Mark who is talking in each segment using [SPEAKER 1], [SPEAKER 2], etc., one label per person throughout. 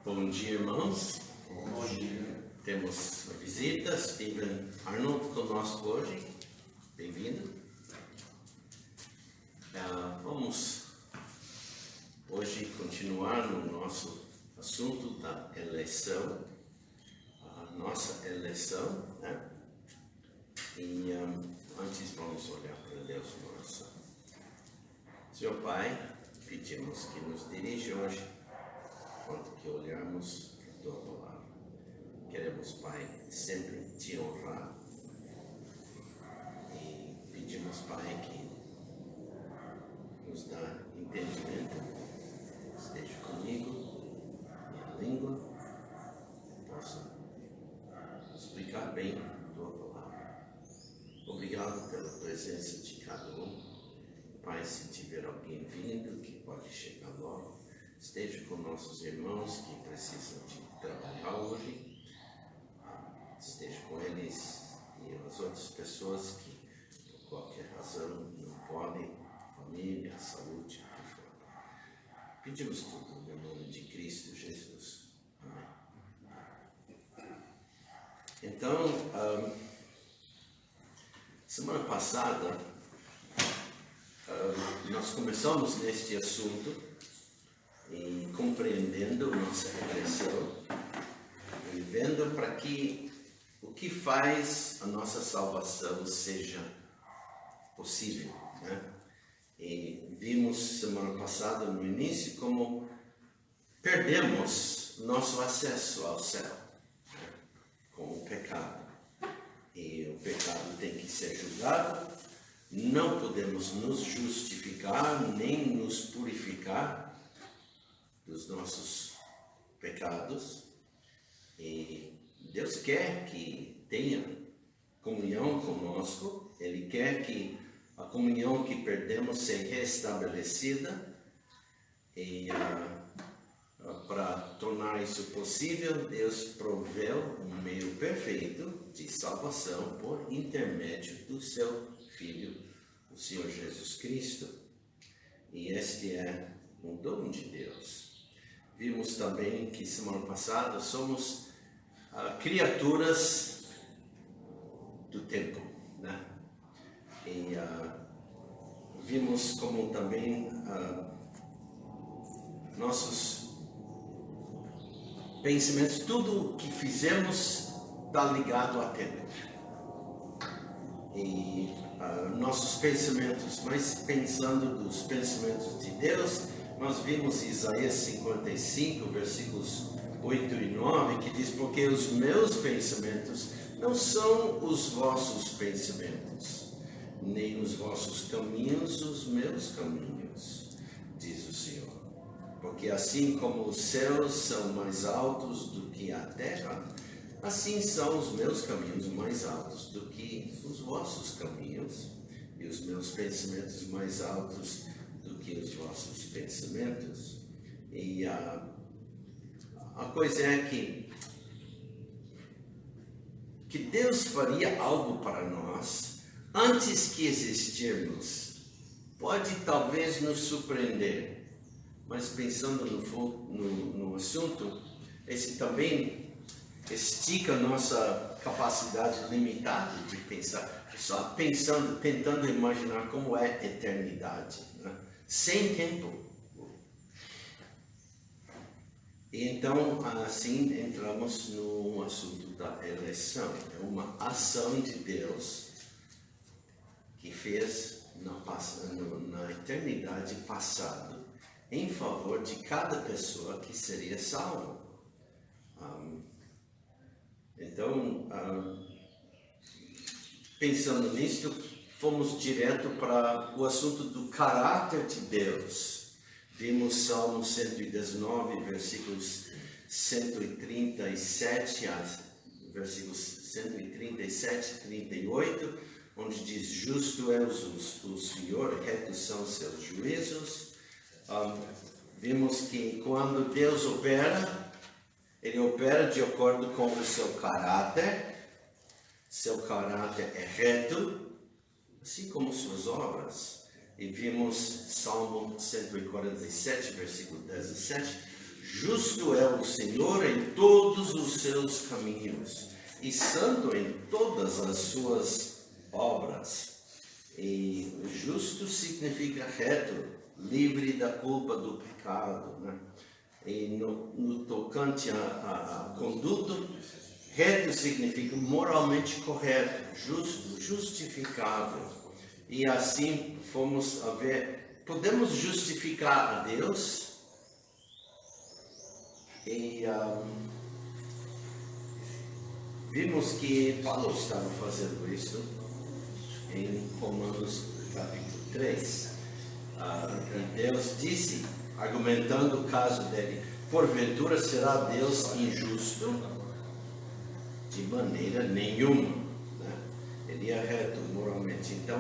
[SPEAKER 1] Bom dia, irmãos.
[SPEAKER 2] Bom dia.
[SPEAKER 1] Temos uma visita, Steven Arnold conosco hoje. Bem-vindo. Vamos hoje continuar no nosso assunto da eleição, a nossa eleição, né? E antes vamos olhar para Deus em oração. Senhor Pai, pedimos que nos dirija hoje, enquanto que olharmos a Tua Palavra. Queremos, Pai, sempre Te honrar. E pedimos, Pai, que nos dá entendimento, esteja comigo, minha língua, possa explicar bem a Tua Palavra. Obrigado pela presença de cada um. Pai, se tiver alguém vindo que pode chegar logo, esteja com nossos irmãos que precisam de trabalhar hoje, esteja com eles e as outras pessoas que, por qualquer razão, não podem, família, saúde, o que for. Pedimos tudo no nome de Cristo Jesus. Amém. Então, semana passada, nós começamos neste assunto e compreendendo nossa regressão e vendo para que o que faz a nossa salvação seja possível, né? E vimos semana passada no início como perdemos nosso acesso ao céu, né? Com o pecado, e o pecado tem que ser julgado. Não podemos nos justificar nem nos purificar dos nossos pecados. E Deus quer que tenha comunhão conosco. Ele quer que a comunhão que perdemos seja restabelecida. E para tornar isso possível, Deus proveu um meio perfeito de salvação por intermédio do seu Filho, o Senhor Jesus Cristo. E este é um dom de Deus. Vimos também que semana passada somos criaturas do tempo, né? E vimos como também nossos pensamentos, tudo o que fizemos está ligado a tempo. E nossos pensamentos, mas pensando dos pensamentos de Deus, nós vimos Isaías 55, versículos 8 e 9, que diz: porque os meus pensamentos não são os vossos pensamentos, nem os vossos caminhos os meus caminhos, diz o Senhor. Porque assim como os céus são mais altos do que a terra, assim são os meus caminhos mais altos do que os vossos caminhos, e os meus pensamentos mais altos do que os vossos pensamentos. E a coisa é que Deus faria algo para nós antes que existirmos. Pode talvez nos surpreender, mas pensando no assunto, esse também estica nossa capacidade limitada de pensar, só pensando, tentando imaginar como é a eternidade, né? Sem tempo. E então, assim, entramos no assunto da eleição. É uma ação de Deus que fez na eternidade passada em favor de cada pessoa que seria salva. Então, pensando nisto, fomos direto para o assunto do caráter de Deus. Vimos Salmo 119, versículos 137 a versículos 137 e 38, onde diz: justo é o Senhor, retos são seus juízos. Vimos que quando Deus opera, Ele opera de acordo com o seu caráter. Seu caráter é reto, assim como suas obras. E vimos Salmo 147, versículo 17. Justo é o Senhor em todos os seus caminhos e santo em todas as suas obras. E justo significa reto, livre da culpa do pecado, né? E no tocante a conduta, reto significa moralmente correto, justo, justificável. E assim fomos a ver, podemos justificar a Deus. E vimos que Paulo estava fazendo isso em Romanos capítulo 3. E Deus disse, argumentando o caso dele, porventura será Deus injusto? De maneira nenhuma, né? Ele é reto moralmente. Então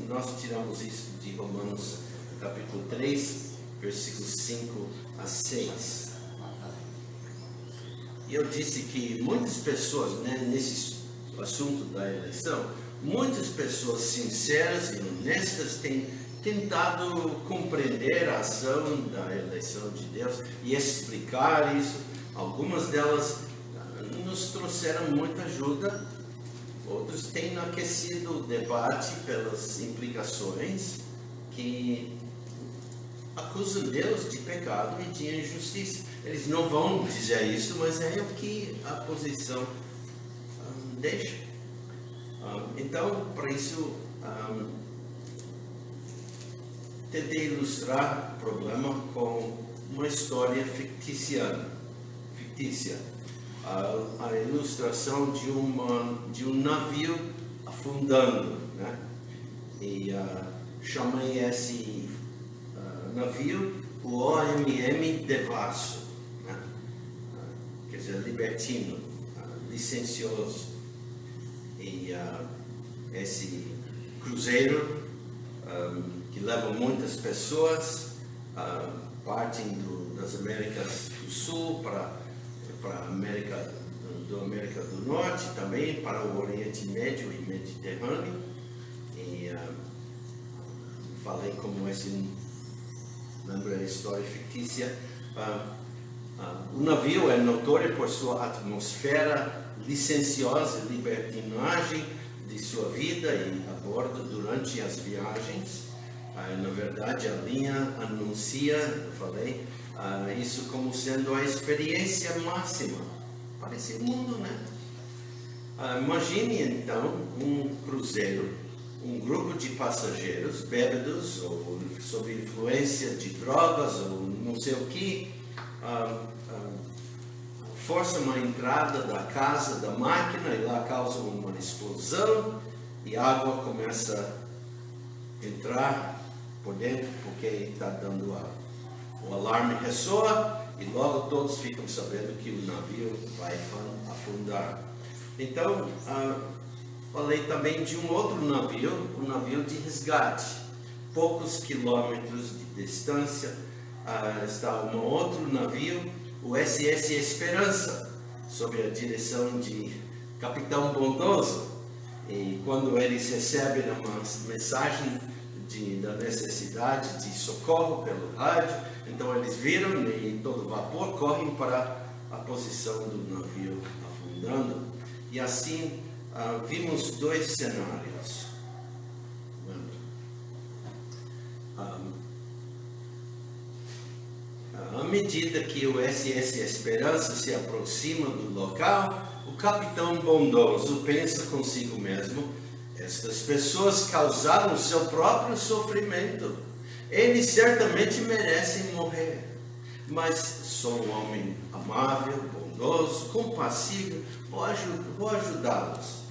[SPEAKER 1] nós tiramos isso de Romanos capítulo 3, versículos 5 a 6. E eu disse que muitas pessoas, né, nesse assunto da eleição, muitas pessoas sinceras e honestas têm tentado compreender a ação da eleição de Deus e explicar isso. Algumas delas nos trouxeram muita ajuda, outros têm aquecido o debate pelas implicações que acusam Deus de pecado e de injustiça. Eles não vão dizer isso, mas é o que a posição deixa. Então, para isso, tentei ilustrar o problema com uma história fictícia. A ilustração de um navio afundando, né? E chamei esse navio o OMM Devasso, né? Quer dizer, libertino, licencioso. E esse cruzeiro que leva muitas pessoas, partem das Américas do Sul para a América do Norte, também para o Oriente Médio e Mediterrâneo. E falei como lembra a história fictícia. O navio é notório por sua atmosfera licenciosa e libertinagem de sua vida e a bordo durante as viagens. Na verdade, a linha anuncia, eu falei, isso como sendo a experiência máxima. Parece o mundo, né? Imagine então um cruzeiro, um grupo de passageiros bêbados ou sob influência de drogas ou não sei o que, força uma entrada da casa da máquina e lá causa uma explosão e a água começa a entrar por dentro porque está dando água. O alarme ressoa e logo todos ficam sabendo que o navio vai afundar. Então, falei também de um outro navio, um navio de resgate. Poucos quilômetros de distância está um outro navio, o SS Esperança, sob a direção de Capitão Bondoso. E quando eles recebem uma mensagem da necessidade de socorro pelo rádio, então eles viram e todo vapor correm para a posição do navio afundando. E assim vimos dois cenários. À medida que o SS Esperança se aproxima do local, o capitão bondoso pensa consigo mesmo: estas pessoas causaram seu próprio sofrimento. Eles certamente merecem morrer. Mas sou um homem amável, bondoso, compassivo, vou ajudá-los.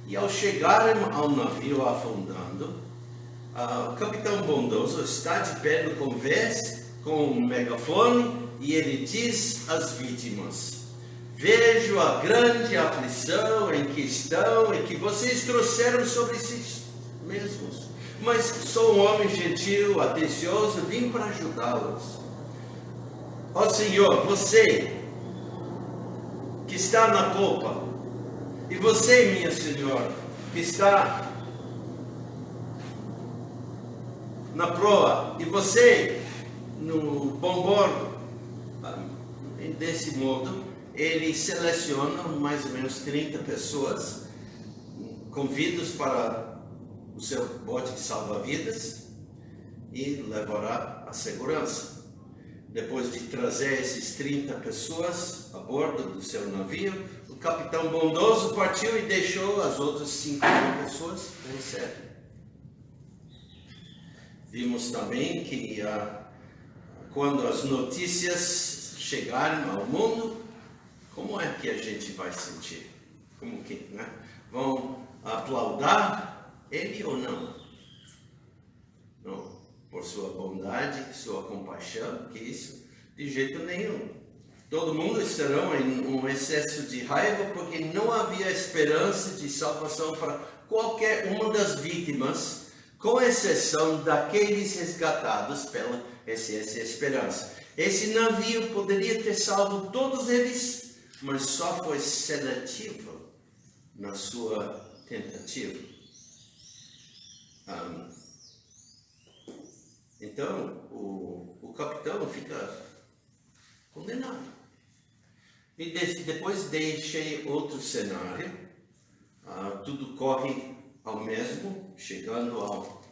[SPEAKER 1] E ao chegarem ao navio afundando, o capitão bondoso está de pé no convés com um megafone e ele diz às vítimas: vejo a grande aflição em que estão e que vocês trouxeram sobre si mesmos. Mas sou um homem gentil, atencioso, vim para ajudá-los. Ó Senhor, você que está na popa, e você, minha senhora, que está na proa, e você no bom bordo, E desse modo, ele seleciona mais ou menos 30 pessoas, convidados para o seu bote de salva-vidas e levará a segurança. Depois de trazer esses 30 pessoas a bordo do seu navio, o capitão bondoso partiu e deixou as outras 50 pessoas em série. Vimos também que quando as notícias chegarem ao mundo, como é que a gente vai sentir? Como que, né? Vão aplaudir ele ou não? Não. Por sua bondade, sua compaixão, que isso de jeito nenhum. Todo mundo estará em um excesso de raiva porque não havia esperança de salvação para qualquer uma das vítimas, com exceção daqueles resgatados pela SS Esperança. Esse navio poderia ter salvo todos eles, mas só foi seletivo na sua tentativa. Então, o capitão fica condenado. E depois deixei outro cenário. Tudo corre ao mesmo, chegando ao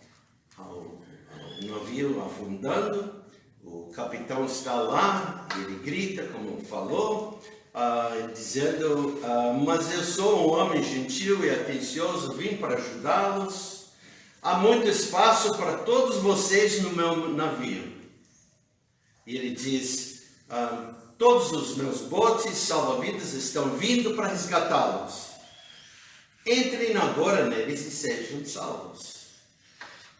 [SPEAKER 1] navio afundando. O capitão está lá, ele grita, como falou, dizendo, mas eu sou um homem gentil e atencioso, vim para ajudá-los. Há muito espaço para todos vocês no meu navio. E ele diz, todos os meus botes salva-vidas estão vindo para resgatá-los. Entrem agora neles e sejam salvos.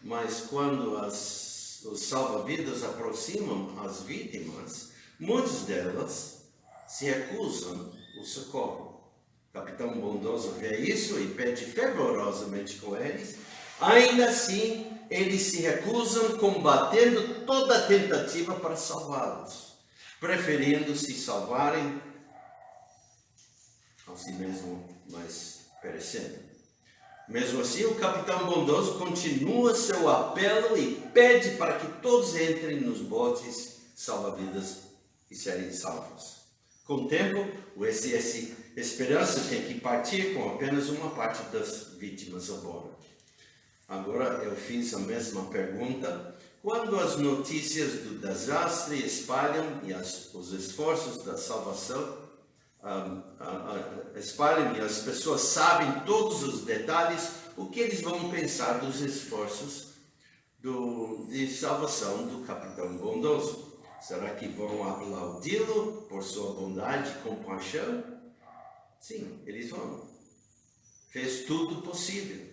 [SPEAKER 1] Mas quando os salva-vidas aproximam as vítimas, muitas delas se recusam o socorro. O capitão bondoso vê isso e pede fervorosamente com eles. Ainda assim, eles se recusam, combatendo toda a tentativa para salvá-los, preferindo se salvarem a si mesmo, mas perecendo. Mesmo assim, o capitão bondoso continua seu apelo e pede para que todos entrem nos botes salva-vidas e serem salvos. Com o tempo, o SS Esperança tem que partir com apenas uma parte das vítimas a bordo. Agora eu fiz a mesma pergunta. Quando as notícias do desastre espalham e os esforços da salvação espalham e as pessoas sabem todos os detalhes, o que eles vão pensar dos esforços de salvação do capitão bondoso? Será que vão aplaudi-lo por sua bondade e compaixão? Sim, eles vão. Fez tudo possível.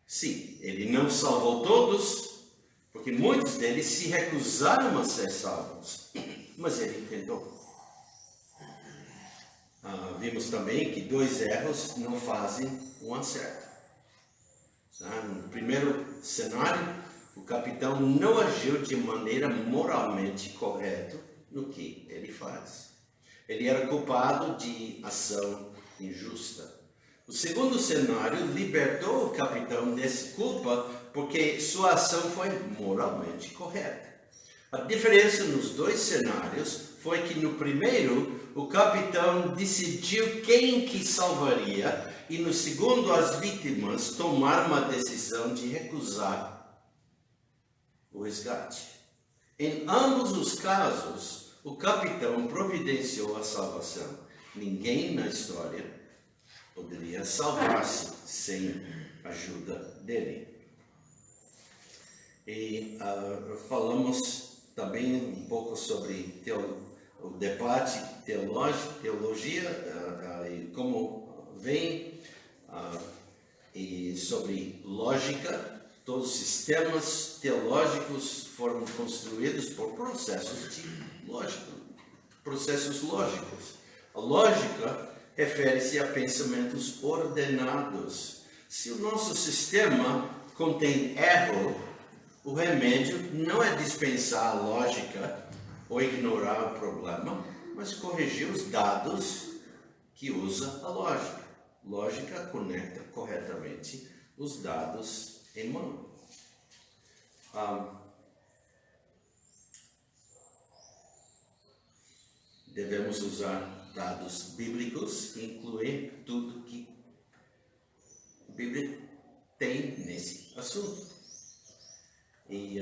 [SPEAKER 1] Sim, ele não salvou todos, porque muitos deles se recusaram a ser salvos, mas ele tentou. Vimos também que 2 erros não fazem um acerto. No primeiro cenário, o capitão não agiu de maneira moralmente correta no que ele faz. Ele era culpado de ação injusta. O segundo cenário libertou o capitão dessa culpa porque sua ação foi moralmente correta. A diferença nos 2 cenários foi que no primeiro o capitão decidiu quem que salvaria e no segundo as vítimas tomaram uma decisão de recusar o resgate. Em ambos os casos, o capitão providenciou a salvação. Ninguém na história poderia salvar-se sem a ajuda dele. E falamos também um pouco sobre o debate teologia e como vem, e sobre lógica. Todos os sistemas teológicos foram construídos por processos lógicos. A lógica refere-se a pensamentos ordenados. Se o nosso sistema contém erro, o remédio não é dispensar a lógica ou ignorar o problema, mas corrigir os dados que usa a lógica. Lógica conecta corretamente os dados em mão. devemos usar dados bíblicos e incluir tudo que a Bíblia tem nesse assunto. E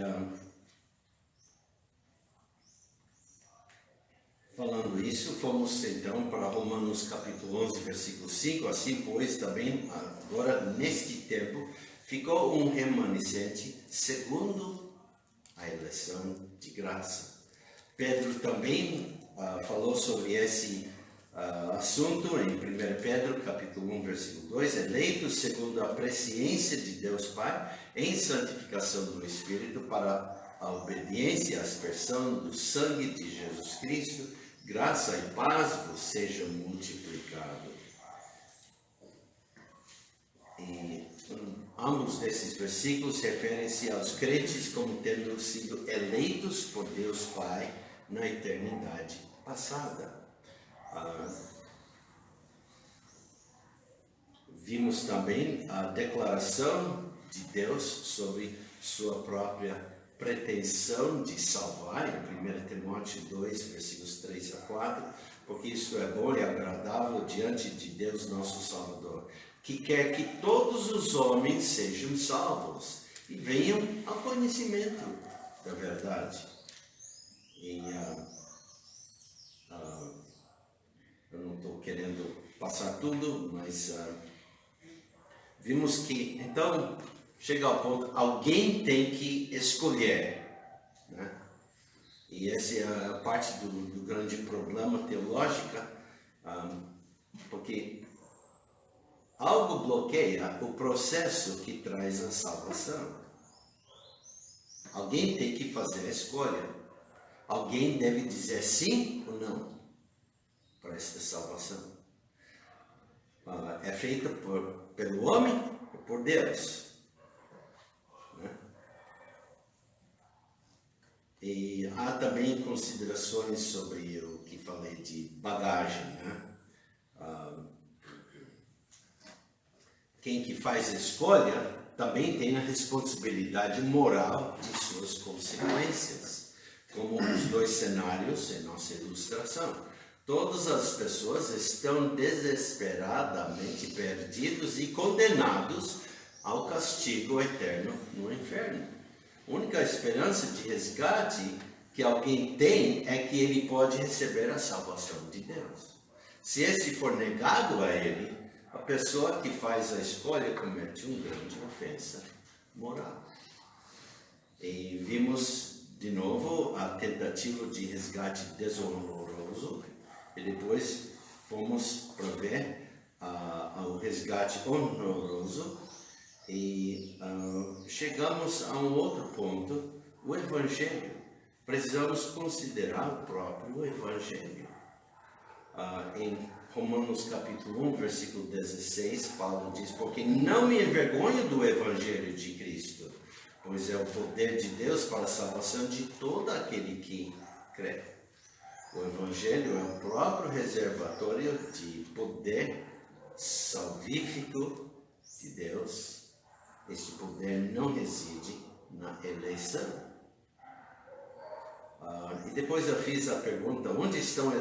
[SPEAKER 1] falando isso, fomos então para Romanos capítulo 11, versículo 5. Assim, pois, também agora neste tempo ficou um remanescente segundo a eleição de graça. Pedro também falou sobre esse assunto em 1 Pedro capítulo 1, versículo 2, eleitos segundo a presciência de Deus Pai, em santificação do Espírito, para a obediência à aspersão do sangue de Jesus Cristo, graça e paz vos sejam multiplicados. E ambos desses versículos referem-se aos crentes como tendo sido eleitos por Deus Pai na eternidade passada. Vimos também a declaração de Deus sobre sua própria pretensão de salvar, em 1 Timóteo 2, versículos 3 a 4, porque isto é bom e agradável diante de Deus nosso Salvador, que quer que todos os homens sejam salvos e venham ao conhecimento da verdade. E eu não estou querendo passar tudo, mas vimos que, então, chega ao ponto, alguém tem que escolher, né? E essa é a parte do grande problema teológico, porque algo bloqueia o processo que traz a salvação. Alguém tem que fazer a escolha. Alguém deve dizer sim ou não para esta salvação. É feita pelo homem ou por Deus? Né? E há também considerações sobre o que falei de bagagem, né? Quem que faz a escolha também tem a responsabilidade moral de suas consequências, como os dois cenários em nossa ilustração. Todas as pessoas estão desesperadamente perdidos e condenados ao castigo eterno no inferno. A única esperança de resgate que alguém tem é que ele pode receber a salvação de Deus. Se esse for negado a ele, a pessoa que faz a escolha comete uma grande ofensa moral. E vimos de novo a tentativa de resgate desonroso, e depois fomos para ver o resgate honroso, e chegamos a um outro ponto, o Evangelho. Precisamos considerar o próprio Evangelho. Em Romanos capítulo 1, versículo 16, Paulo diz: porque não me envergonho do Evangelho de Cristo, pois é o poder de Deus para a salvação de todo aquele que crê. O Evangelho é o próprio reservatório de poder salvífico de Deus. Este poder não reside na eleição. E depois eu fiz a pergunta: onde estão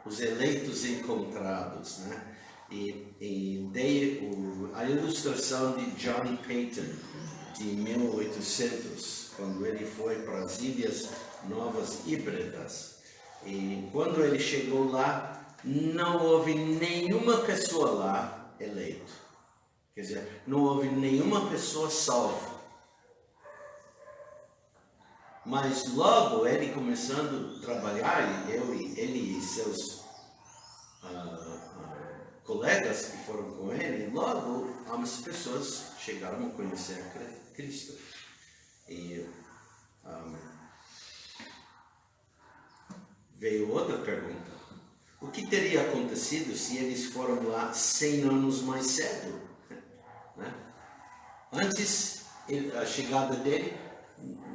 [SPEAKER 1] os eleitos encontrados? Né? E dei a ilustração de John Peyton, de 1800, quando ele foi para as Ilhas Novas Híbridas. E quando ele chegou lá, não houve nenhuma pessoa lá eleita. Quer dizer, não houve nenhuma pessoa salva. Mas logo ele começando a trabalhar, ele e seus colegas que foram com ele, logo as pessoas chegaram a conhecer a Cristo. E veio outra pergunta: o que teria acontecido se eles foram lá 100 anos mais cedo? Né? Antes a chegada dele,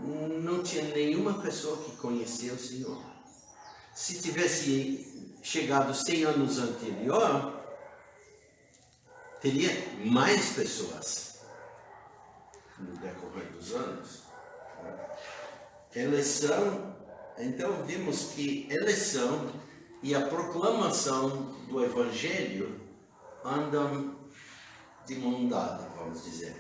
[SPEAKER 1] não tinha nenhuma pessoa que conhecia o Senhor. Se tivesse chegado 100 anos anterior, teria mais pessoas no decorrer dos anos. Eleição, então vimos que eleição e a proclamação do Evangelho andam de mão dada, vamos dizer.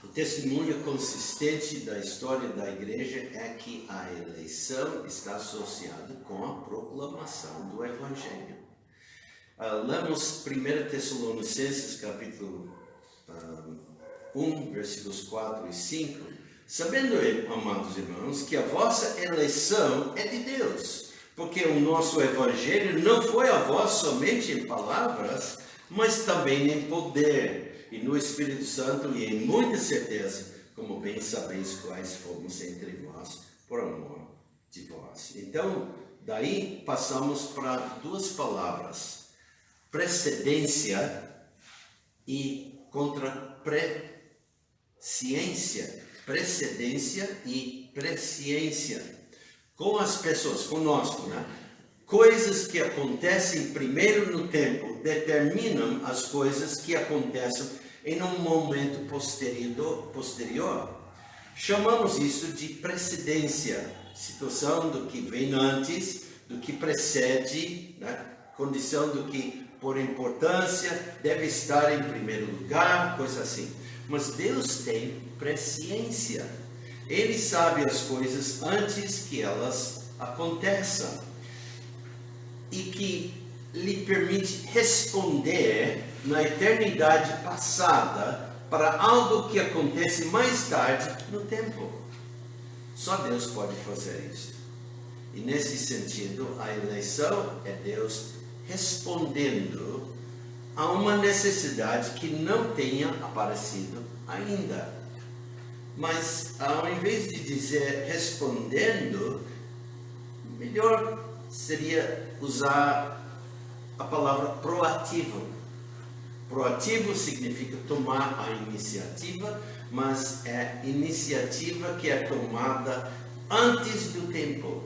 [SPEAKER 1] O testemunho consistente da história da igreja é que a eleição está associada com a proclamação do Evangelho. Lemos 1 Tessalonicenses capítulo 1, versículos 4 e 5. Sabendo, amados irmãos, que a vossa eleição é de Deus, porque o nosso Evangelho não foi a vós somente em palavras, mas também em poder, e no Espírito Santo, e em muita certeza, como bem sabeis quais fomos entre vós, por amor de vós. Então, daí passamos para duas palavras, precedência e contra presciência. Precedência e presciência. Com as pessoas, conosco, né? Coisas que acontecem primeiro no tempo determinam as coisas que acontecem em um momento posterior. Chamamos isso de precedência, situação do que vem antes, do que precede, né? Condição do que por importância deve estar em primeiro lugar, coisa assim. Mas Deus tem presciência. Ele sabe as coisas antes que elas aconteçam e que lhe permite responder na eternidade passada para algo que acontece mais tarde no tempo. Só Deus pode fazer isso. E nesse sentido, a eleição é Deus respondendo a uma necessidade que não tenha aparecido ainda. Mas ao invés de dizer respondendo, melhor seria usar a palavra proativo. Proativo significa tomar a iniciativa, mas é iniciativa que é tomada antes do tempo.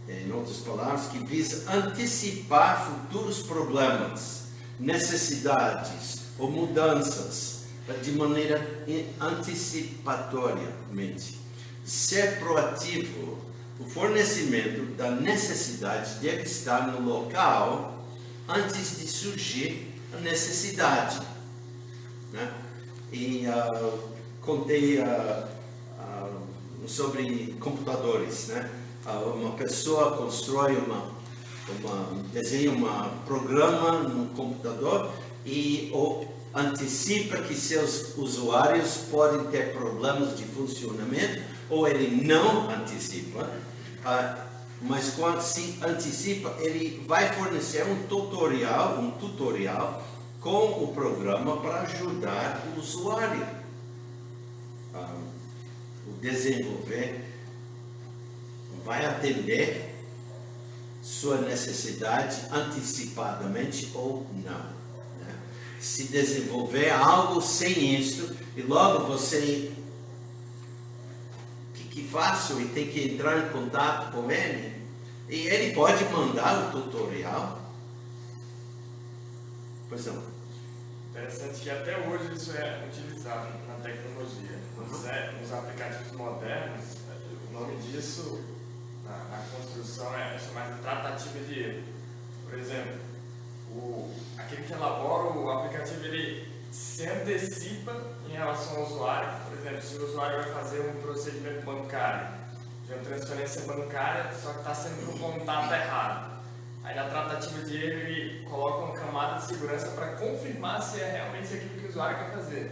[SPEAKER 1] Em outras palavras, que visa antecipar futuros problemas, necessidades ou mudanças de maneira antecipatoriamente. Ser proativo, o fornecimento da necessidade deve estar no local antes de surgir a necessidade, né? E contei sobre computadores, né? Uma pessoa constrói desenha um programa no computador e antecipa que seus usuários podem ter problemas de funcionamento, ou ele não antecipa, mas quando se antecipa, ele vai fornecer um tutorial com o programa para ajudar o usuário. O desenvolver vai atender sua necessidade antecipadamente ou não. Se desenvolver algo sem isso, e logo você que faço e tem que entrar em contato com ele, e ele pode mandar o tutorial. Pois não.
[SPEAKER 2] Interessante que até hoje isso é utilizado na tecnologia. Nos aplicativos modernos, o nome disso na construção é chamado de tratativa de erro. Por exemplo, aquele que elabora o aplicativo, ele se antecipa em relação ao usuário. Por exemplo, se o usuário vai fazer um procedimento bancário, de uma transferência bancária, só que está sendo com o contato errado. Aí na tratativa de erro ele coloca uma camada de segurança para confirmar se é realmente aquilo que o usuário quer fazer.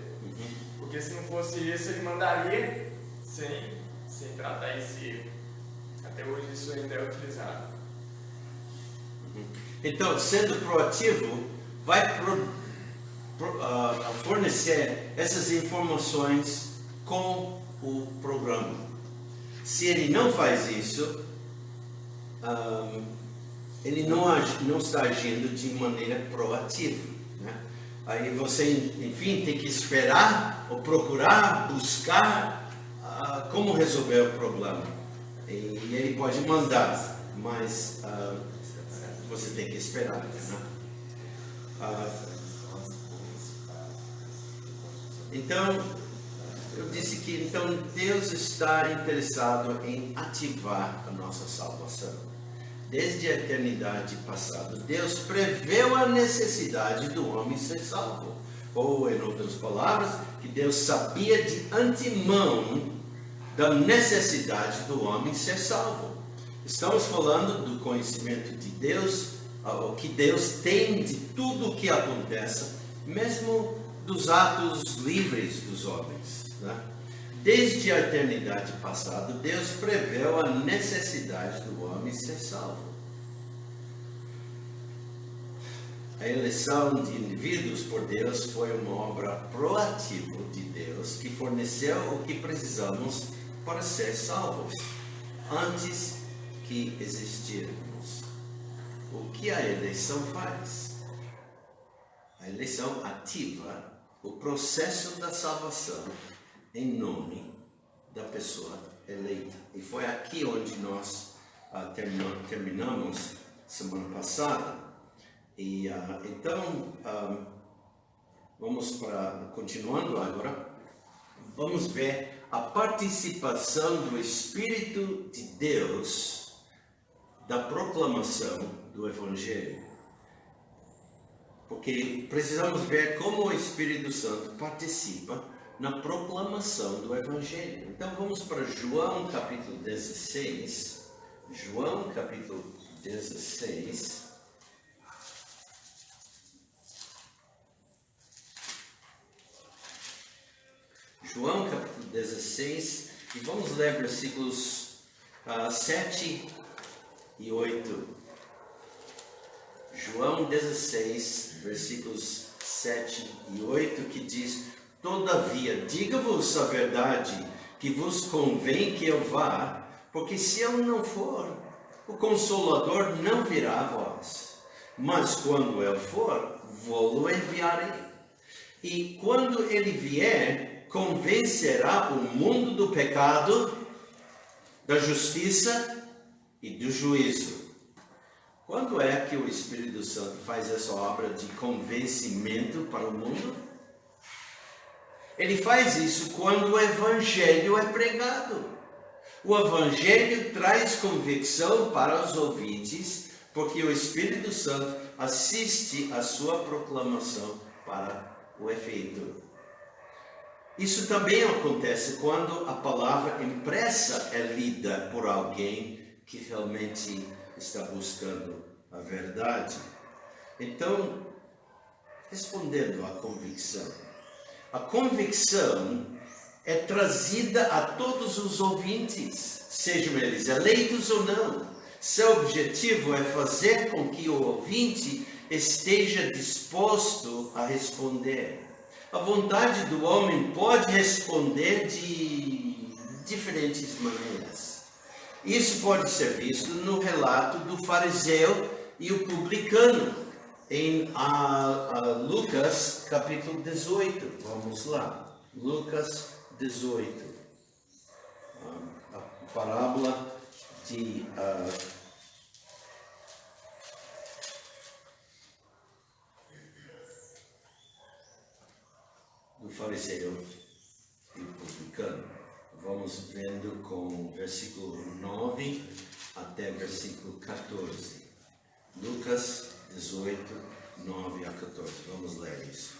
[SPEAKER 2] Porque se não fosse isso, ele mandaria sem tratar esse erro. Até hoje isso ainda é utilizado.
[SPEAKER 1] Então, sendo proativo, vai fornecer essas informações com o programa. Se ele não faz isso, ele não está agindo de maneira proativa, né? Aí você, enfim, tem que esperar ou procurar, buscar como resolver o problema. E ele pode mandar, mas você tem que esperar, né? Então, Eu disse que então Deus está interessado em ativar a nossa salvação. Desde a eternidade passada, Deus preveu a necessidade do homem ser salvo. Ou, em outras palavras, que Deus sabia de antemão da necessidade do homem ser salvo. Estamos falando do conhecimento de Deus, o que Deus tem de tudo o que acontece, mesmo dos atos livres dos homens, né? Desde a eternidade passada, Deus preveu a necessidade do homem ser salvo. A eleição de indivíduos por Deus foi uma obra proativa de Deus que forneceu o que precisamos para ser salvos, antes que existirmos. O que a eleição faz? A eleição ativa o processo da salvação em nome da pessoa eleita. E foi aqui onde nós terminamos semana passada. E então, continuando agora, vamos ver a participação do Espírito de Deus da proclamação do Evangelho. Porque precisamos ver como o Espírito Santo participa na proclamação do Evangelho. Então vamos para João capítulo 16. João capítulo 16. João capítulo 16, e vamos ler versículos 7 e 8. João 16, versículos 7 e 8, que diz: Todavia, digo-vos a verdade, que vos convém que eu vá, porque se eu não for, o Consolador não virá a vós. Mas quando eu for, vou-lo enviarei. E quando ele vier, convencerá o mundo do pecado, da justiça e do juízo. Quando é que o Espírito Santo faz essa obra de convencimento para o mundo? Ele faz isso quando o Evangelho é pregado. O Evangelho traz convicção para os ouvintes, porque o Espírito Santo assiste à sua proclamação para o efeito. Isso também acontece quando a palavra impressa é lida por alguém que realmente está buscando a verdade. Então, respondendo à convicção. A convicção é trazida a todos os ouvintes, sejam eles eleitos ou não. Seu objetivo é fazer com que o ouvinte esteja disposto a responder. A vontade do homem pode responder de diferentes maneiras. Isso pode ser visto no relato do fariseu e o publicano, em Lucas capítulo 18. Vamos lá, Lucas 18. A parábola de do fariseu e o publicano. Vamos vendo com versículo 9 até versículo 14. Lucas 18, 9 a 14. Vamos ler isso.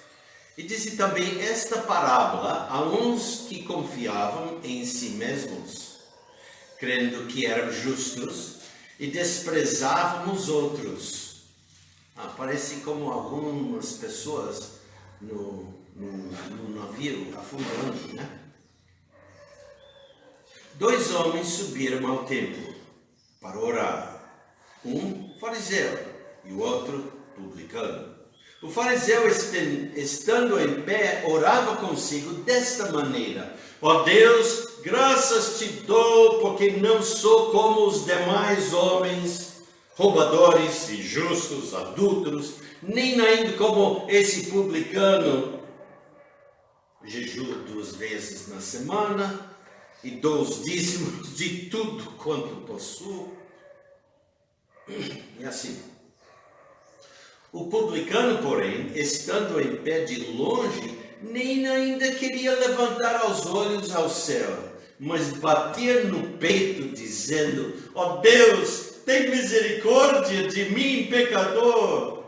[SPEAKER 1] E disse também esta parábola a uns que confiavam em si mesmos, crendo que eram justos, e desprezavam os outros. Parece como algumas pessoas no navio afundando, né? 2 homens subiram ao templo para orar. Um fariseu e o outro publicano. O fariseu, estando em pé, orava consigo desta maneira: Ó Deus, graças te dou, porque não sou como os demais homens, roubadores, injustos, adúlteros, nem ainda como esse publicano. Jejuo 2 vezes na semana e dou os dízimos de tudo quanto possuo. E assim. O publicano, porém, estando em pé de longe, nem ainda queria levantar os olhos ao céu, mas bater no peito, dizendo: ó Deus, tem misericórdia de mim, pecador.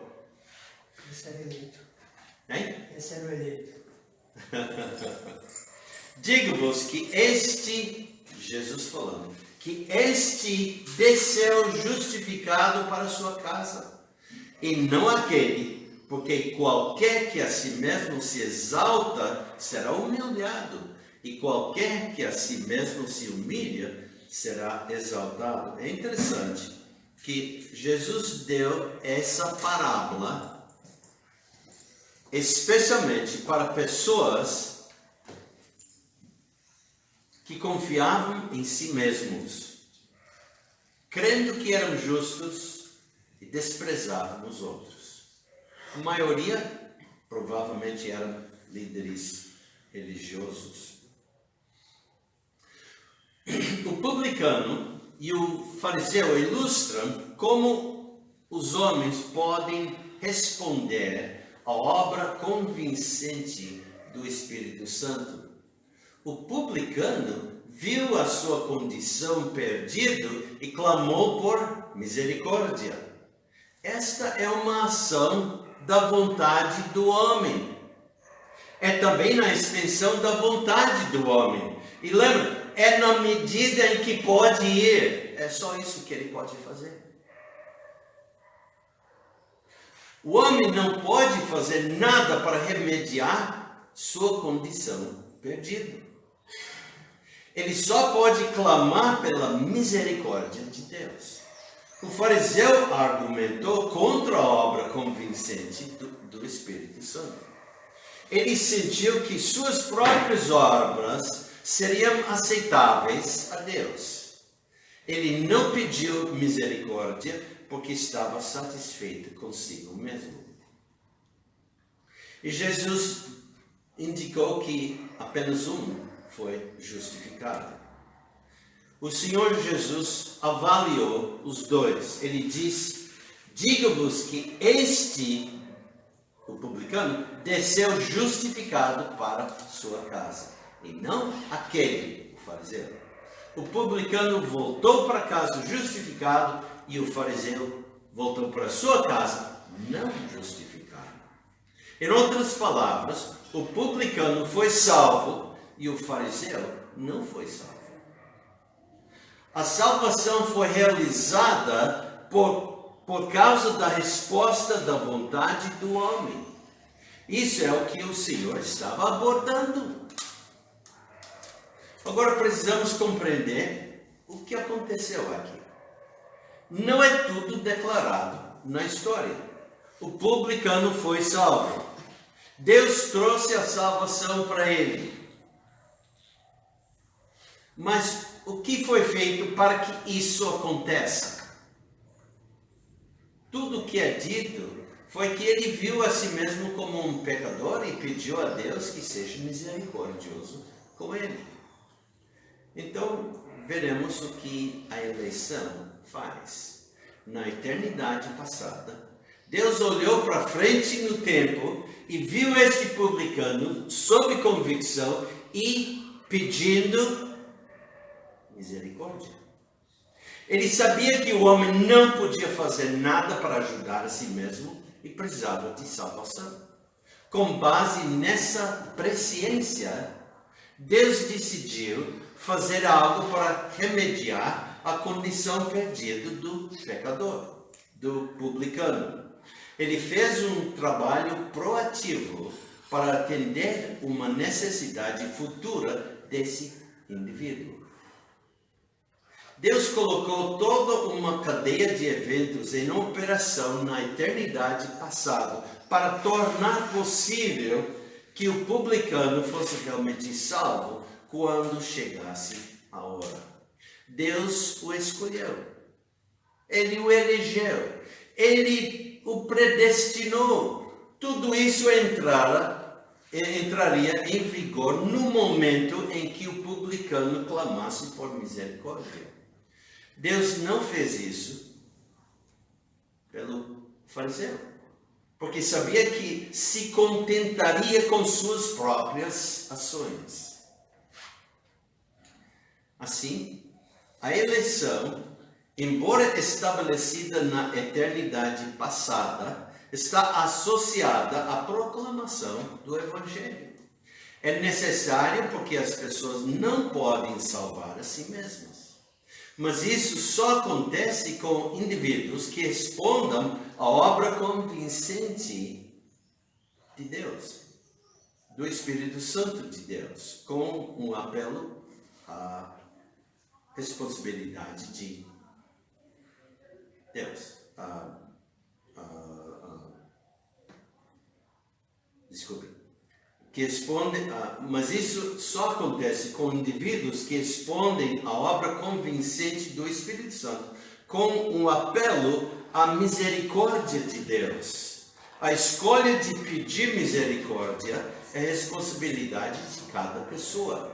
[SPEAKER 3] Esse era eleito.
[SPEAKER 1] Hein?
[SPEAKER 3] Esse era o eleito.
[SPEAKER 1] Digo-vos que Jesus falando, que este desceu justificado para a sua casa, e não aquele, porque qualquer que a si mesmo se exalta será humilhado, e qualquer que a si mesmo se humilha será exaltado. É interessante que Jesus deu essa parábola especialmente para pessoas que confiavam em si mesmos, crendo que eram justos e desprezavam os outros. A maioria provavelmente eram líderes religiosos. O publicano e o fariseu ilustram como os homens podem responder à obra convincente do Espírito Santo. O publicano viu a sua condição perdido e clamou por misericórdia. Esta é uma ação da vontade do homem. É também na extensão da vontade do homem. E lembra, é na medida em que pode ir. É só isso que ele pode fazer. O homem não pode fazer nada para remediar sua condição perdida. Ele só pode clamar pela misericórdia de Deus. O fariseu argumentou contra a obra convincente do Espírito Santo. Ele sentiu que suas próprias obras seriam aceitáveis a Deus. Ele não pediu misericórdia porque estava satisfeito consigo mesmo. E Jesus indicou que apenas um foi justificado. O Senhor Jesus avaliou os dois. Ele disse: digo-vos que este, o publicano, desceu justificado para sua casa, e não aquele, o fariseu. O publicano voltou para casa justificado, e o fariseu voltou para sua casa não justificado. Em outras palavras, o publicano foi salvo e o fariseu não foi salvo. A salvação foi realizada por causa da resposta da vontade do homem. Isso é o que o Senhor estava abordando. Agora precisamos compreender o que aconteceu aqui. Não é tudo declarado na história. O publicano foi salvo. Deus trouxe a salvação para ele. Mas o que foi feito para que isso aconteça? Tudo o que é dito foi que ele viu a si mesmo como um pecador e pediu a Deus que seja misericordioso com ele. Então, veremos o que a eleição faz. Na eternidade passada, Deus olhou para frente no tempo e viu este publicano sob convicção e pedindo misericórdia. Ele sabia que o homem não podia fazer nada para ajudar a si mesmo e precisava de salvação. Com base nessa presciência, Deus decidiu fazer algo para remediar a condição perdida do pecador, do publicano. Ele fez um trabalho proativo para atender uma necessidade futura desse indivíduo. Deus colocou toda uma cadeia de eventos em operação na eternidade passada para tornar possível que o publicano fosse realmente salvo quando chegasse a hora. Deus o escolheu. Ele o elegeu. Ele o predestinou. Tudo isso entraria em vigor no momento em que o publicano clamasse por misericórdia. Deus não fez isso pelo fariseu. porque sabia que se contentaria com suas próprias ações. Assim, a eleição, embora estabelecida na eternidade passada, está associada à proclamação do Evangelho. É necessário porque as pessoas não podem salvar a si mesmas. Mas isso só acontece com indivíduos que respondam à obra convincente de Deus, do Espírito Santo de Deus, com um apelo à responsabilidade de Deus. Desculpe. Mas isso só acontece com indivíduos que respondem à obra convincente do Espírito Santo, com um apelo à misericórdia de Deus. A escolha de pedir misericórdia é responsabilidade de cada pessoa.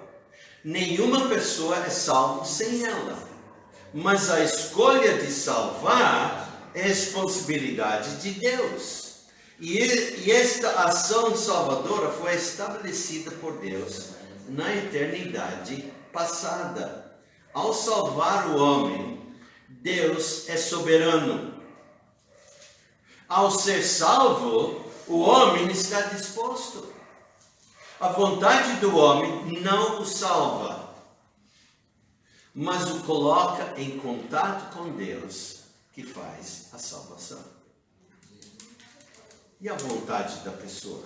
[SPEAKER 1] Nenhuma pessoa é salva sem ela. Mas a escolha de salvar é responsabilidade de Deus. E esta ação salvadora foi estabelecida por Deus na eternidade passada. Ao salvar o homem, Deus é soberano. Ao ser salvo, o homem está disposto. A vontade do homem não o salva, mas o coloca em contato com Deus, que faz a salvação. E a vontade da pessoa?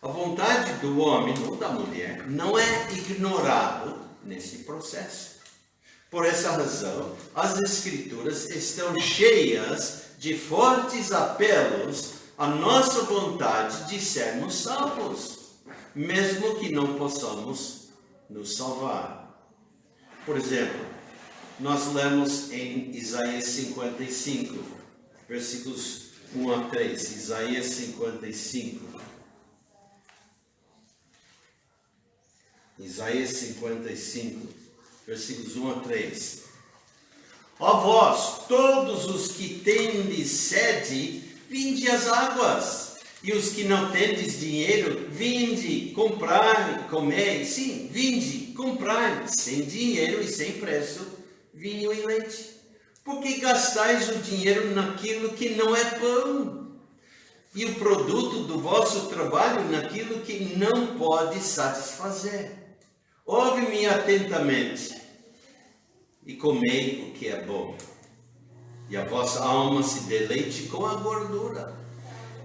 [SPEAKER 1] A vontade do homem ou da mulher não é ignorado nesse processo. Por essa razão, as Escrituras estão cheias de fortes apelos à nossa vontade de sermos salvos, mesmo que não possamos nos salvar. Por exemplo, nós lemos em Isaías 55, versículos 1 a 3, Isaías 55. Isaías 55, versículos 1 a 3. Ó vós, todos os que tendes sede, vinde às águas. E os que não tendes dinheiro, vinde, comprai, comei. Sim, vinde, comprai, sem dinheiro e sem preço, vinho e leite. Porque gastais o dinheiro naquilo que não é pão, e o produto do vosso trabalho naquilo que não pode satisfazer. Ouve-me atentamente, e comei o que é bom, e a vossa alma se deleite com a gordura.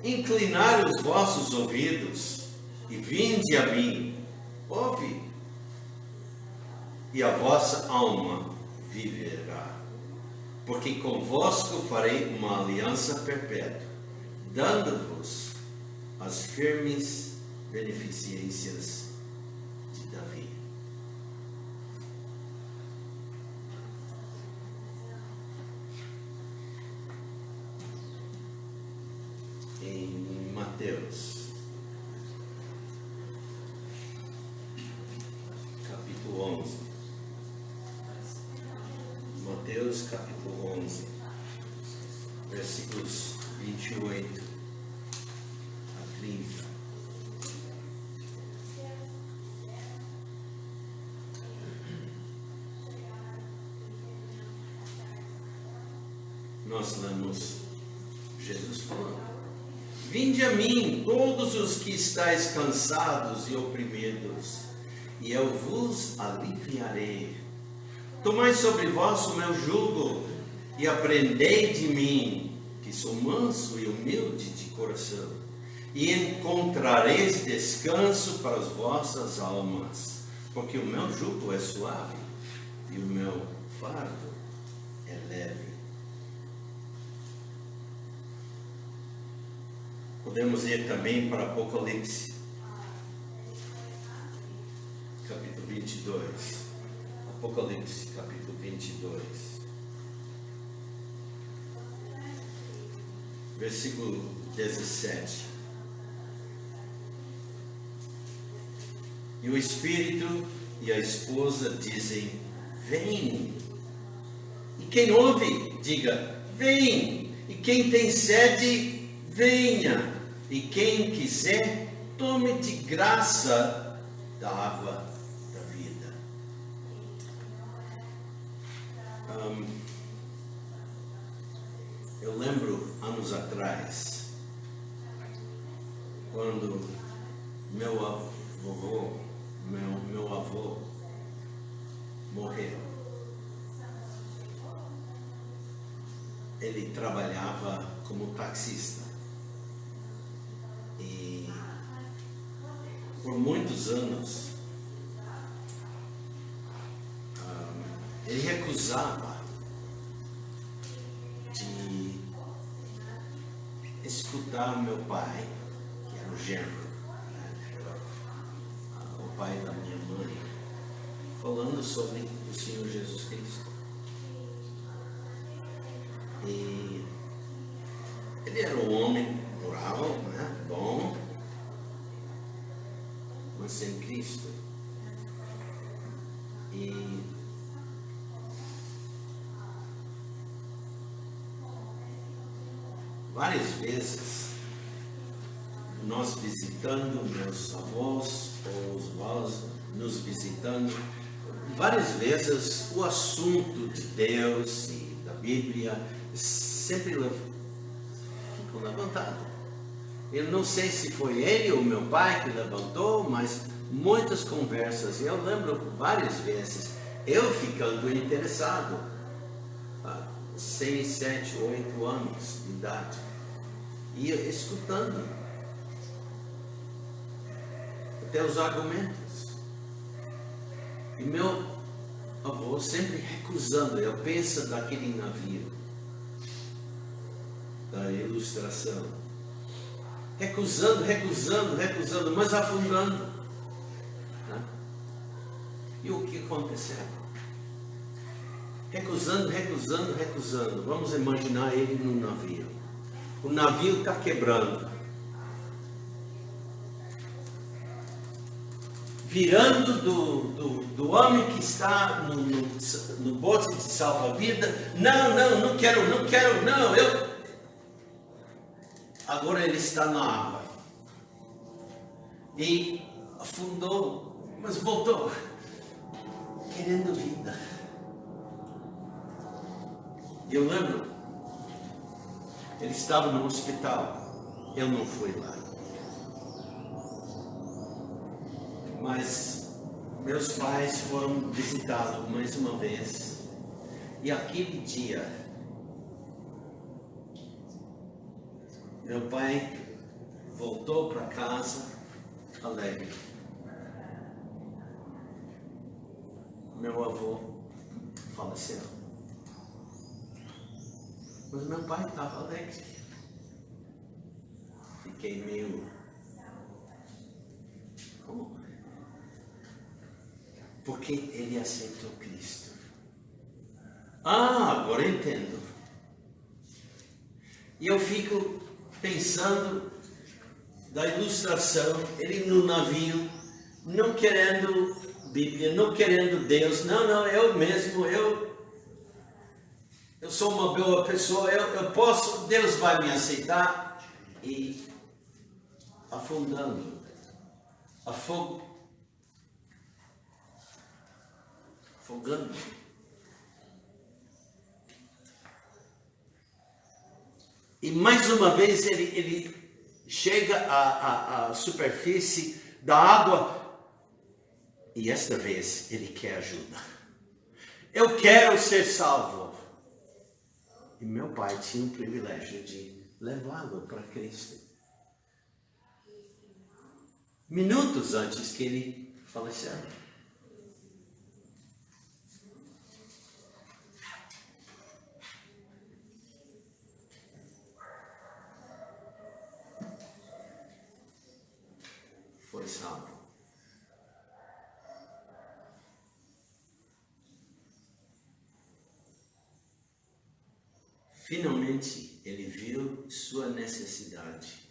[SPEAKER 1] Inclinai os vossos ouvidos, e vinde a mim, ouve, e a vossa alma viverá. Porque convosco farei uma aliança perpétua, dando-vos as firmes beneficências de Davi. Em Mateus, capítulo 11. Mateus capítulo 11, versículos 28 a 30. Nós lemos Jesus falando: vinde a mim, todos os que estáis cansados e oprimidos, e eu vos aliviarei. Tomai sobre vós o meu jugo e aprendei de mim, que sou manso e humilde de coração, e encontrareis descanso para as vossas almas, porque o meu jugo é suave e o meu fardo é leve. Podemos ir também para Apocalipse, capítulo 22. Apocalipse, capítulo 22, versículo 17. E o Espírito e a esposa dizem: vem. E quem ouve, diga: vem. E quem tem sede, venha, e quem quiser, tome de graça da água da vida. Eu lembro anos atrás, quando meu avô morreu. Ele trabalhava como taxista e por muitos anos ele recusava de escutar meu pai, que era o genro, né, era o pai da minha mãe, falando sobre o Senhor Jesus Cristo. E ele era um homem moral, né, bom, mas sem Cristo. E várias vezes, nós visitando meus avós, ou os avós nos visitando, várias vezes o assunto de Deus e da Bíblia sempre ficou levantado. Eu não sei se foi ele ou meu pai que levantou, mas muitas conversas, eu lembro várias vezes, eu ficando interessado, 6, 7, 8 anos de idade, ia escutando até os argumentos. E meu avô sempre recusando. Eu penso daquele navio, da ilustração, recusando, mas afundando. Né? E o que aconteceu? Recusando. Vamos imaginar ele no navio. O navio está quebrando. Virando do homem que está no bote de salva-vida. Não quero, eu... Agora ele está na água. E afundou, mas voltou, querendo vida. Eu lembro, ele estava no hospital, eu não fui lá. Mas meus pais foram visitá-lo mais uma vez. E aquele dia, meu pai voltou para casa alegre. Meu avô faleceu. Mas meu pai estava alegre. Fiquei meio... Como? Porque ele aceitou Cristo. Agora eu entendo. E eu fico pensando da ilustração, ele no navio, não querendo Bíblia, não querendo Deus, não, eu mesmo, eu sou uma boa pessoa, eu posso, Deus vai me aceitar, e afundando, afogando. E mais uma vez ele chega à superfície da água, e esta vez ele quer ajuda. Eu quero ser salvo. E meu pai tinha o privilégio de levá-lo para Cristo. Minutos antes que ele faleceu. Foi salvo. Finalmente, ele viu sua necessidade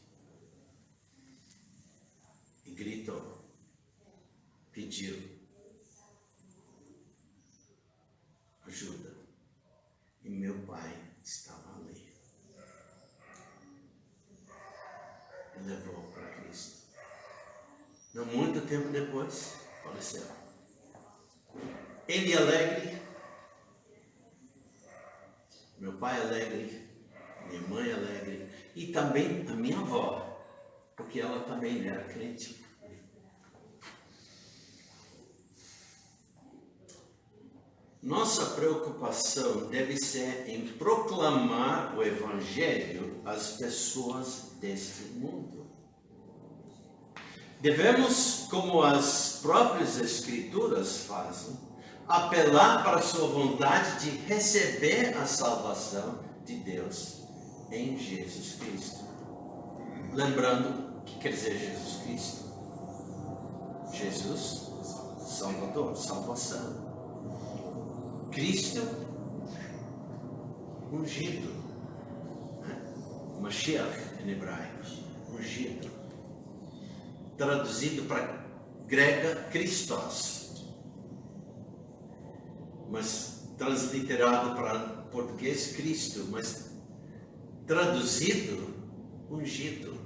[SPEAKER 1] e gritou, pediu ajuda. E meu pai estava ali. levou para Cristo. Não muito tempo depois, faleceu. Ele alegre, meu pai alegre, minha mãe alegre, e também a minha avó, porque ela também era crente. Nossa preocupação deve ser em proclamar o Evangelho às pessoas deste mundo. Devemos, como as próprias Escrituras fazem, apelar para a sua vontade de receber a salvação de Deus em Jesus Cristo. Lembrando o que quer dizer Jesus Cristo? Jesus, Salvador, salvação. Cristo, ungido. Mashiach em hebraico, ungido. Traduzido para grega, Christos. Mas transliterado para português, Cristo. Mas traduzido, ungido.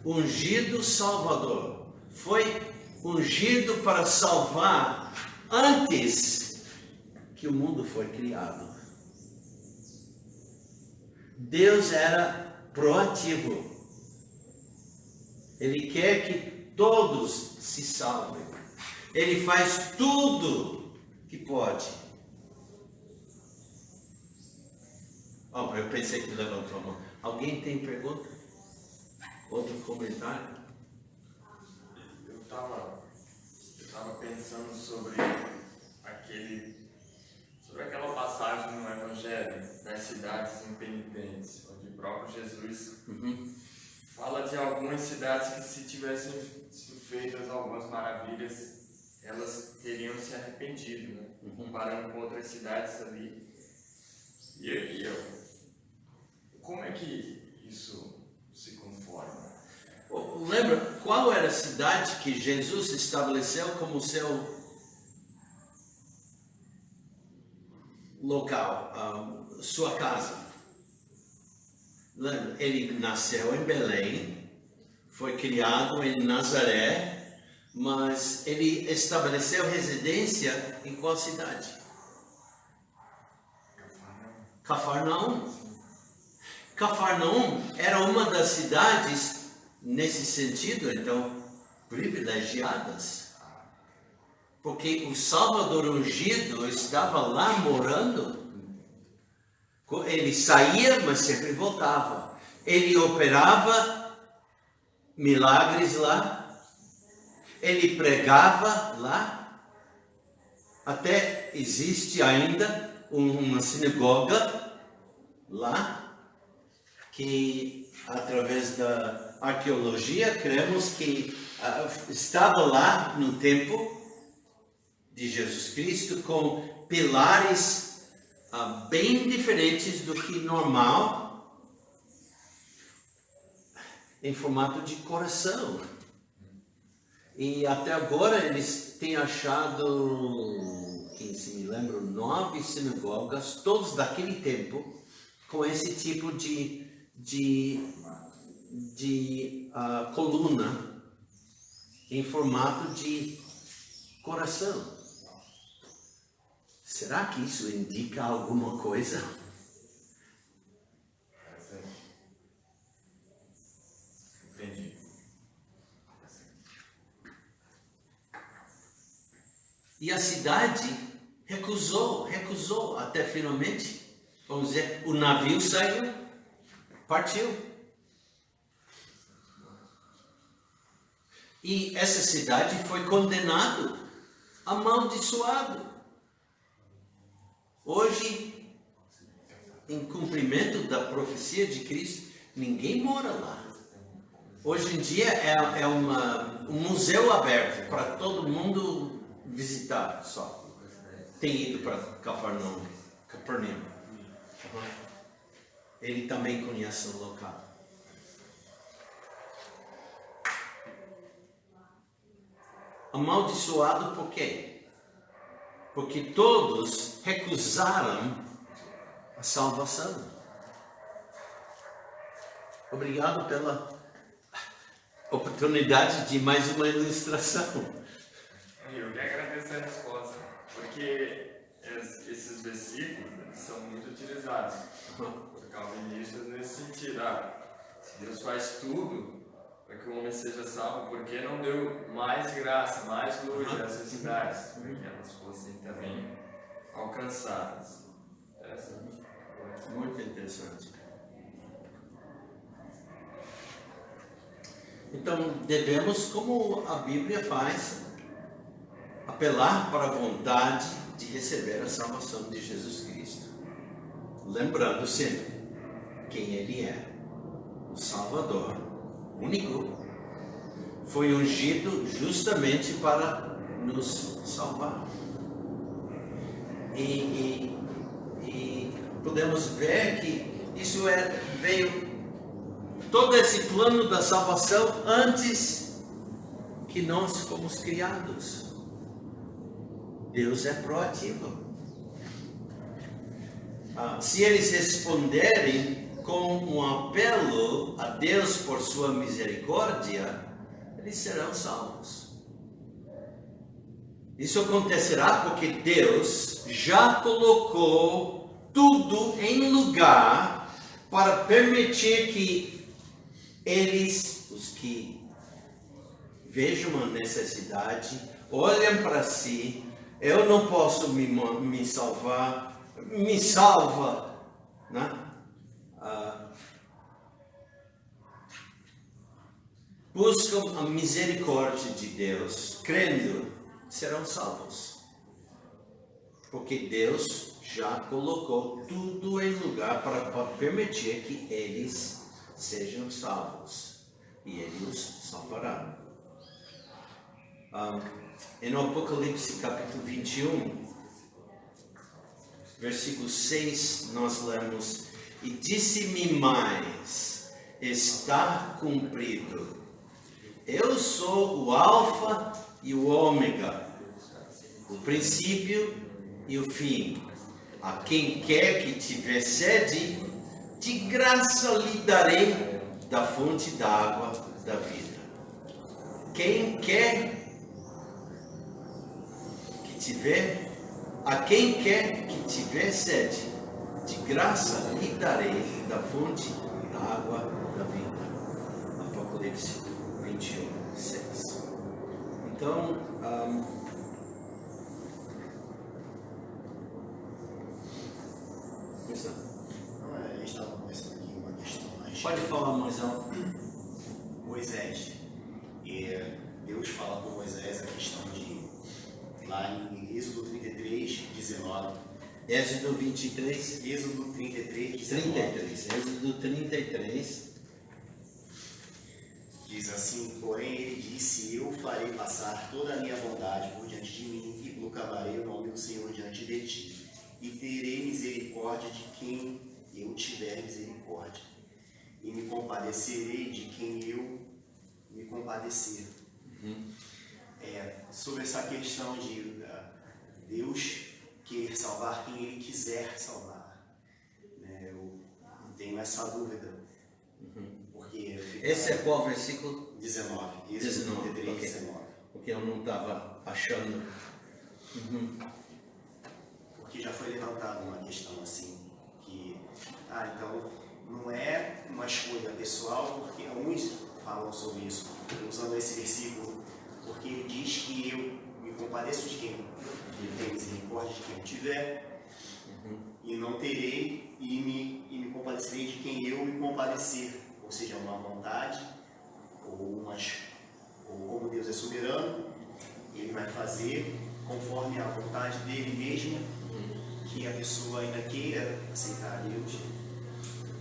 [SPEAKER 1] Ungido Salvador. Foi ungido para salvar antes que o mundo foi criado. Deus era proativo. Ele quer que todos se salvem. Ele faz tudo que pode. Oh, eu pensei que levantou a mão. Alguém tem pergunta? Outro comentário?
[SPEAKER 2] Eu estava pensando sobre aquela passagem no Evangelho das cidades impenitentes, onde o próprio Jesus fala de algumas cidades que, se tivessem sido feitas algumas maravilhas, elas teriam se arrependido, né? Comparando com outras cidades ali. Como é que isso se conforma?
[SPEAKER 1] Lembra qual era a cidade que Jesus estabeleceu como seu local, sua casa? Lembra? Ele nasceu em Belém, foi criado em Nazaré, mas ele estabeleceu residência em qual cidade? Cafarnaum. Cafarnaum era uma das cidades, nesse sentido, então, privilegiadas. Porque o Salvador ungido estava lá morando. Ele saía, mas sempre voltava. Ele operava milagres lá. Ele pregava lá. Até existe ainda uma sinagoga lá, que através da arqueologia cremos que estava lá no tempo de Jesus Cristo, com pilares bem diferentes do que normal, em formato de coração. E até agora eles têm achado, quem se me lembra, 9 sinagogas, todos daquele tempo, com esse tipo de coluna em formato de coração. Será que isso indica alguma coisa?
[SPEAKER 2] Entendi.
[SPEAKER 1] E a cidade recusou, até finalmente, vamos dizer, o navio saiu, partiu. E essa cidade foi condenada, amaldiçoada. Hoje, em cumprimento da profecia de Cristo, ninguém mora lá. Hoje em dia é um museu aberto para todo mundo visitar só. Tem ido para Cafarnaum. Ele também conhece o local. Amaldiçoado por quê? Porque todos recusaram a salvação. Obrigado pela... oportunidade de mais uma ilustração.
[SPEAKER 2] Eu que agradeço a resposta, porque esses versículos são muito utilizados por calvinistas nesse sentido. Se Deus faz tudo para que o homem seja salvo, por que não deu mais graça, mais luz a essas cidades, para que elas fossem também alcançadas? Interessante.
[SPEAKER 1] Muito interessante. Então, devemos, como a Bíblia faz, apelar para a vontade de receber a salvação de Jesus Cristo. Lembrando sempre quem Ele é, o Salvador, único, foi ungido justamente para nos salvar. E podemos ver que isso veio todo esse plano da salvação antes que nós fomos criados. Deus é proativo. Se eles responderem com um apelo a Deus por sua misericórdia, eles serão salvos. Isso acontecerá porque Deus já colocou tudo em lugar para permitir que eles, os que vejam a necessidade, olhem para si. Eu não posso me salvar, me salva, né? Buscam a misericórdia de Deus, crendo, serão salvos. Porque Deus já colocou tudo em lugar para permitir que eles sejam salvos. E Ele os salvará. Em Apocalipse capítulo 21, versículo 6, nós lemos: E disse-me mais, está cumprido. Eu sou o Alfa e o Ômega, o princípio e o fim. A quem quer que tiver sede, de graça lhe darei da fonte da água da vida. Quem quer a quem quer que tiver sede, de graça lhe darei da fonte da água da vida. Apocalipse 21, 6. Então,
[SPEAKER 4] A gente estava conversando aqui uma questão mais.
[SPEAKER 1] pode falar mais alto.
[SPEAKER 4] Moisés. Deus fala com Moisés a questão de, lá em Êxodo 33, 19.
[SPEAKER 1] Êxodo 23.
[SPEAKER 4] Êxodo 33, 19.
[SPEAKER 1] 33. Êxodo 33.
[SPEAKER 4] Diz assim: Porém ele disse: Eu farei passar toda a minha bondade por diante de mim e proclamarei o nome do Senhor diante de ti. E terei misericórdia de quem eu tiver misericórdia. E me compadecerei de quem eu me compadecer. Sobre essa questão de Deus querer salvar quem Ele quiser salvar, né? Eu tenho essa dúvida, porque
[SPEAKER 1] Esse é qual versículo?
[SPEAKER 4] 19,
[SPEAKER 1] 19,
[SPEAKER 4] 33,
[SPEAKER 1] ok.
[SPEAKER 4] 19.
[SPEAKER 1] Porque eu não estava achando.
[SPEAKER 4] Porque já foi levantada uma questão assim, que, então, não é uma escolha pessoal, porque alguns falam sobre isso, usando esse versículo, porque ele diz que eu me compadeço de quem tem misericórdia de quem eu tiver, e não terei e me compadecerei de quem eu me compadecer, ou seja, uma vontade, ou como Deus é soberano, Ele vai fazer conforme a vontade dele mesmo, que a pessoa ainda queira aceitar a Deus.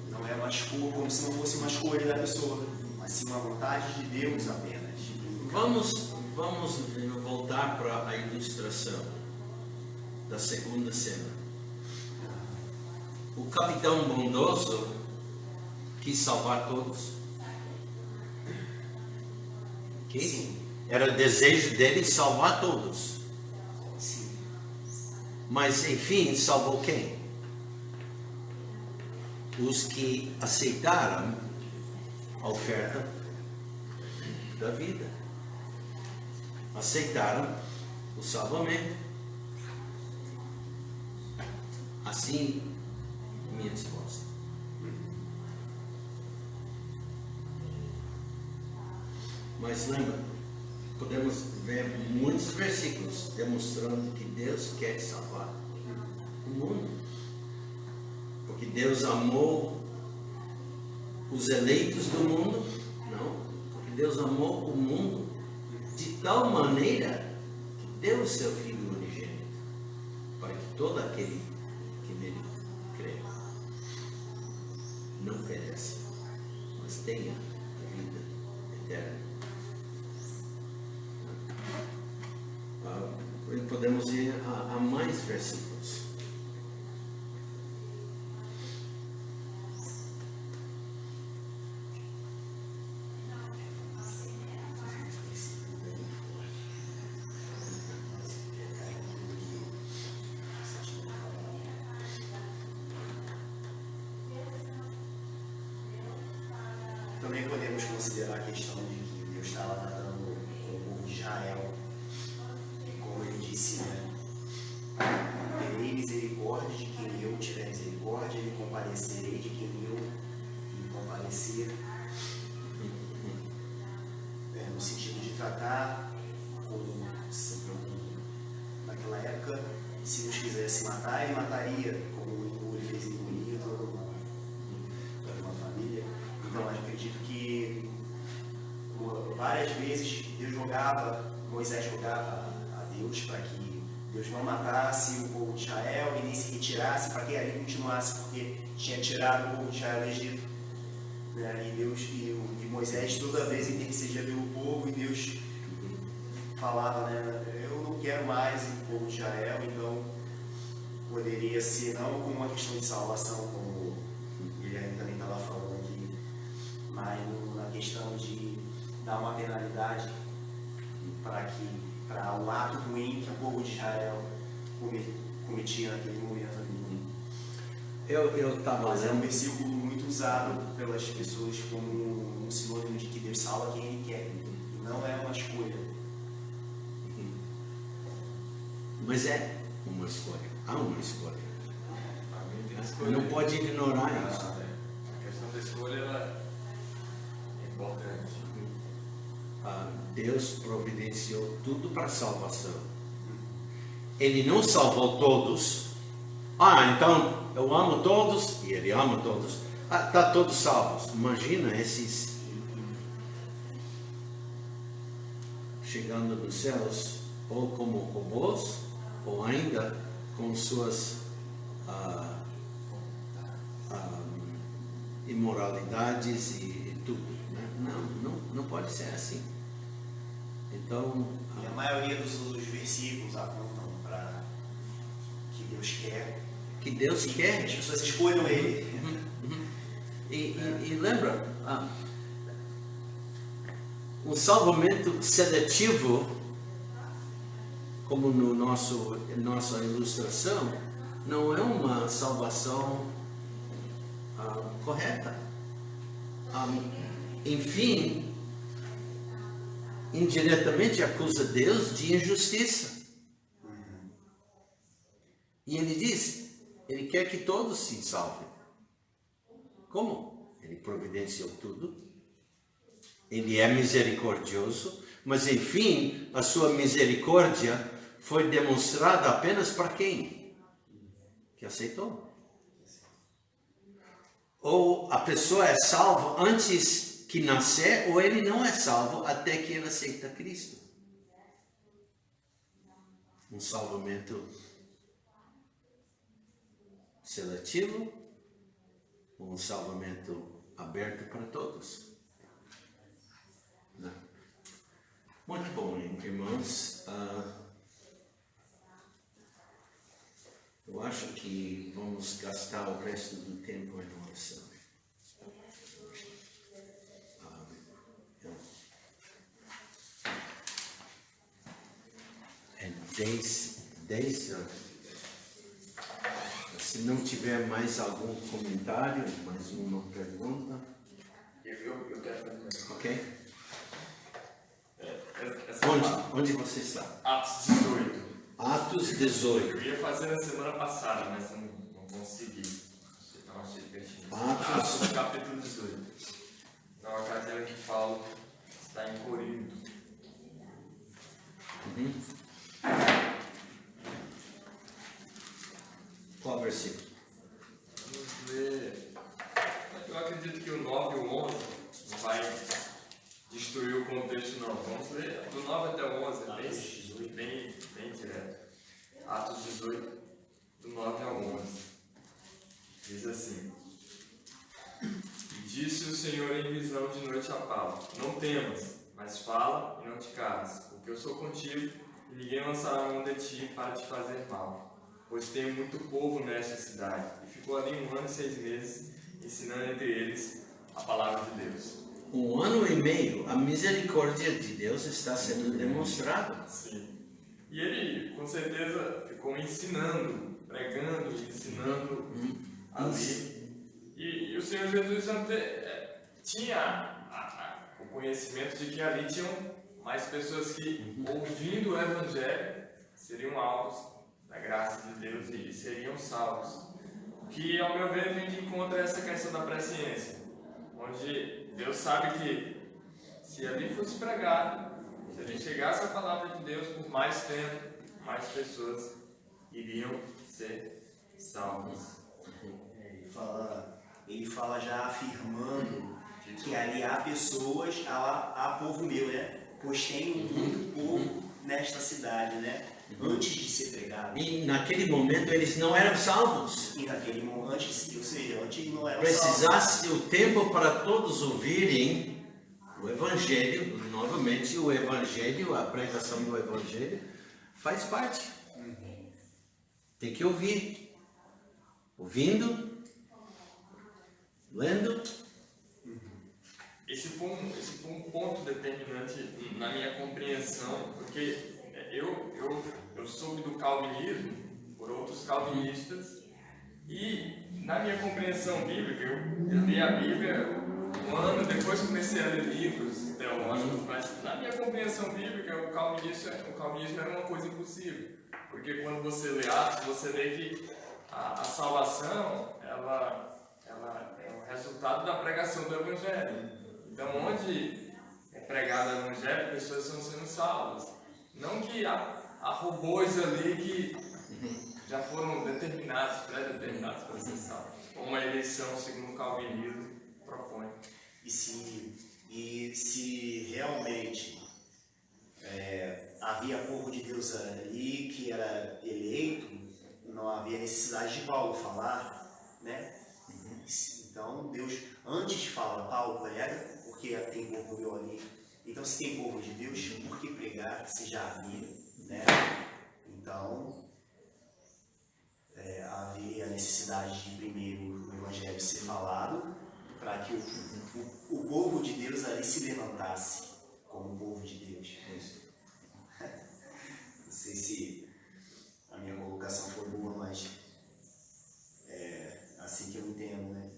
[SPEAKER 4] Não é uma escolha, como se não fosse uma escolha da pessoa, mas sim uma vontade de Deus apenas.
[SPEAKER 1] Vamos voltar para a ilustração da segunda cena. O capitão bondoso quis salvar todos. Ok?
[SPEAKER 4] Sim.
[SPEAKER 1] Era o desejo dele salvar todos.
[SPEAKER 4] Sim.
[SPEAKER 1] Mas, enfim, salvou quem? Os que aceitaram a oferta da vida. Aceitaram o salvamento. Assim, minha resposta. Mas lembra, podemos ver muitos versículos demonstrando que Deus quer salvar o mundo. Porque Deus amou os eleitos do mundo? Não. Porque Deus amou o mundo de tal maneira que deu o seu Filho unigênito, para que todo aquele que nele crê não pereça, mas tenha a vida eterna. E podemos ir a mais versículos.
[SPEAKER 4] Também podemos considerar a questão de que Deus estava tratando com o povo de Israel, como ele disse, né? Terei misericórdia de quem eu tiver misericórdia, e compadecerei de quem eu me compadecer. No sentido de tratar como naquela época, se nos quisesse matar, ele mataria, como ele fez engolir toda uma família. Então, eu acredito que várias vezes Moisés jogava a Deus para que Deus não matasse o povo de Israel e nem se retirasse, para que ali continuasse, porque tinha tirado o povo de Israel do Egito. Né? E Moisés toda vez intercedia pelo povo, e Deus falava, né? Eu não quero mais o povo de Israel. Então poderia ser não como uma questão de salvação, como ele também estava falando aqui, mas na questão de dar uma penalidade para o ato ruim que o povo de Israel cometia naquele momento ali.
[SPEAKER 1] Eu estava
[SPEAKER 4] Mas é um
[SPEAKER 1] lendo.
[SPEAKER 4] versículo muito usado pelas pessoas como um sinônimo de que Deus salva quem Ele quer. E não é uma escolha.
[SPEAKER 1] Mas é uma escolha. Há uma escolha.
[SPEAKER 2] Tem escolha.
[SPEAKER 1] Não pode ignorar isso.
[SPEAKER 2] A questão da escolha ela é importante.
[SPEAKER 1] Deus providenciou tudo para a salvação. Ele não salvou todos. Então eu amo todos e ele ama todos. Está todos salvos. Imagina esses chegando nos céus ou como robôs ou ainda com suas imoralidades e tudo. Né? Não pode ser assim. Então,
[SPEAKER 4] E a maioria dos versículos apontam para que Deus quer.
[SPEAKER 1] que Deus quer.
[SPEAKER 4] Que as pessoas escolham Ele.
[SPEAKER 1] E lembra, um salvamento seletivo, como no nossa ilustração, não é uma salvação correta. Enfim, indiretamente acusa Deus de injustiça. E ele diz, ele quer que todos se salvem. Como? Ele providenciou tudo. Ele é misericordioso, mas enfim, a sua misericórdia foi demonstrada apenas para quem? Que aceitou. Ou a pessoa é salva antes que nascer, ou ele não é salvo até que ele aceita Cristo. Um salvamento seletivo, um salvamento aberto para todos. Muito bom, irmãos. Eu acho que vamos gastar o resto do tempo em oração. É 10 se não tiver mais algum comentário, mais uma pergunta.
[SPEAKER 2] Eu quero fazer.
[SPEAKER 1] Ok? Onde você está?
[SPEAKER 2] Atos 18.
[SPEAKER 1] Atos 18.
[SPEAKER 2] Eu ia fazer na semana passada, mas não consegui. Não achei pertinente.
[SPEAKER 1] Atos.
[SPEAKER 2] Capítulo 18. Na ocasião que Paulo está em Corinto.
[SPEAKER 1] Qual versículo?
[SPEAKER 2] Vamos ler. Eu acredito que o 9 e o 11 não vai destruir o contexto, não. Vamos ler do 9 até o 11, bem direto. Atos 18, do 9 ao 11. Diz assim: Disse o Senhor em visão de noite a Paulo: Não temas, mas fala e não te cales, porque eu sou contigo e ninguém lançará a mão de ti para te fazer mal, pois tenho muito povo nesta cidade. E ficou ali 1 ano e 6 meses, ensinando entre eles a palavra de Deus.
[SPEAKER 1] 1 ano e meio, a misericórdia de Deus está sendo demonstrada.
[SPEAKER 2] Sim. E ele, com certeza, ficou ensinando, pregando e ensinando ali. E o Senhor Jesus tinha o conhecimento de que ali tinham mais pessoas que, ouvindo o Evangelho, seriam alvos da graça de Deus e seriam salvos. Que, ao meu ver, vem de encontro a essa questão da presciência, onde Deus sabe que, se ali fosse pregado, se ali chegasse a palavra de Deus por mais tempo, mais pessoas iriam ser salvas.
[SPEAKER 4] Ele fala já afirmando que ali há pessoas, há povo meu, né? Pois tem muito povo nesta cidade, né? Antes de ser pregado.
[SPEAKER 1] E naquele momento eles não eram salvos.
[SPEAKER 4] E naquele momento, antes não eram
[SPEAKER 1] Precisasse o tempo para todos ouvirem o Evangelho, novamente o Evangelho, a pregação do Evangelho, faz parte. Tem que ouvir. Ouvindo, lendo.
[SPEAKER 2] Esse foi um ponto determinante na minha compreensão, porque eu soube do calvinismo por outros calvinistas e na minha compreensão bíblica, eu li a Bíblia um ano, depois comecei a ler livros teológicos, mas na minha compreensão bíblica o calvinismo era uma coisa impossível, porque quando você lê Atos, você vê que a salvação ela é o resultado da pregação do Evangelho. Então, onde é pregado o Evangelho, pessoas estão sendo salvas. Não que há robôs ali que já foram determinados, pré-determinados para ser salvos. Uma eleição, segundo o calvinismo, propõe.
[SPEAKER 4] E se realmente havia povo de Deus ali que era eleito, não havia necessidade de Paulo falar, né? Então, Deus antes fala, Paulo prega, porque tem povo meu ali. Então, se tem povo de Deus, por que pregar se já havia, né? Então, havia a necessidade de primeiro o Evangelho ser falado, para que o povo de Deus ali se levantasse como povo de Deus. Não sei se a minha colocação foi boa, mas é assim que eu entendo, né?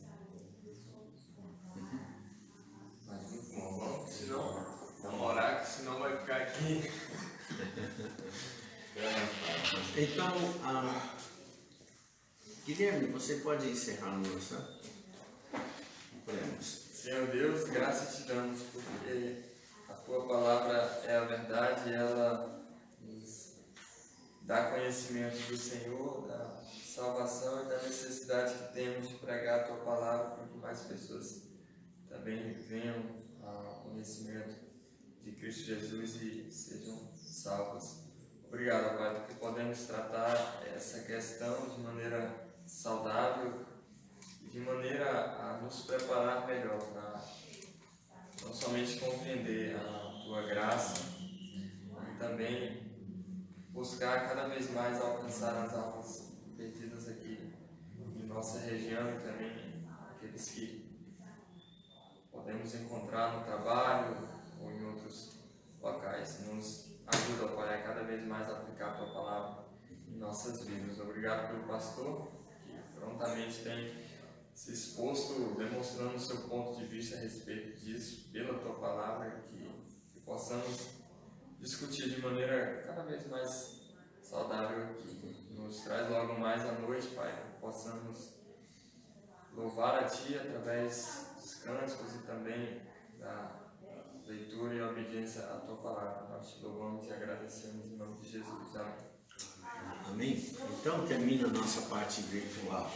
[SPEAKER 2] Mas muito bom, vamos orar, que senão vai ficar aqui.
[SPEAKER 1] Então, Guilherme, você pode encerrar a nossa? Oremos.
[SPEAKER 2] Senhor Deus, graças te damos, porque a tua palavra é a verdade, ela nos dá conhecimento do Senhor, da salvação e da necessidade que temos de pregar a tua palavra para que mais pessoas também venham ao conhecimento de Cristo Jesus e sejam salvas. Obrigado, Pai, porque podemos tratar essa questão de maneira saudável e de maneira a nos preparar melhor para não somente compreender a tua graça, mas também buscar cada vez mais alcançar as almas perdidas aqui em nossa região e também aqueles que podemos encontrar no trabalho ou em outros locais. Nos ajuda, Pai, a cada vez mais aplicar a tua palavra em nossas vidas. Obrigado pelo pastor que prontamente tem se exposto, demonstrando o seu ponto de vista a respeito disso, pela tua palavra, que possamos discutir de maneira cada vez mais saudável aqui. Nos traz logo mais à noite, Pai, que possamos louvar a Ti através dos cânticos e também da leitura e obediência à Tua palavra. Nós te louvamos e agradecemos em nome de Jesus. Amém.
[SPEAKER 1] Amém? Então termina a nossa parte virtual.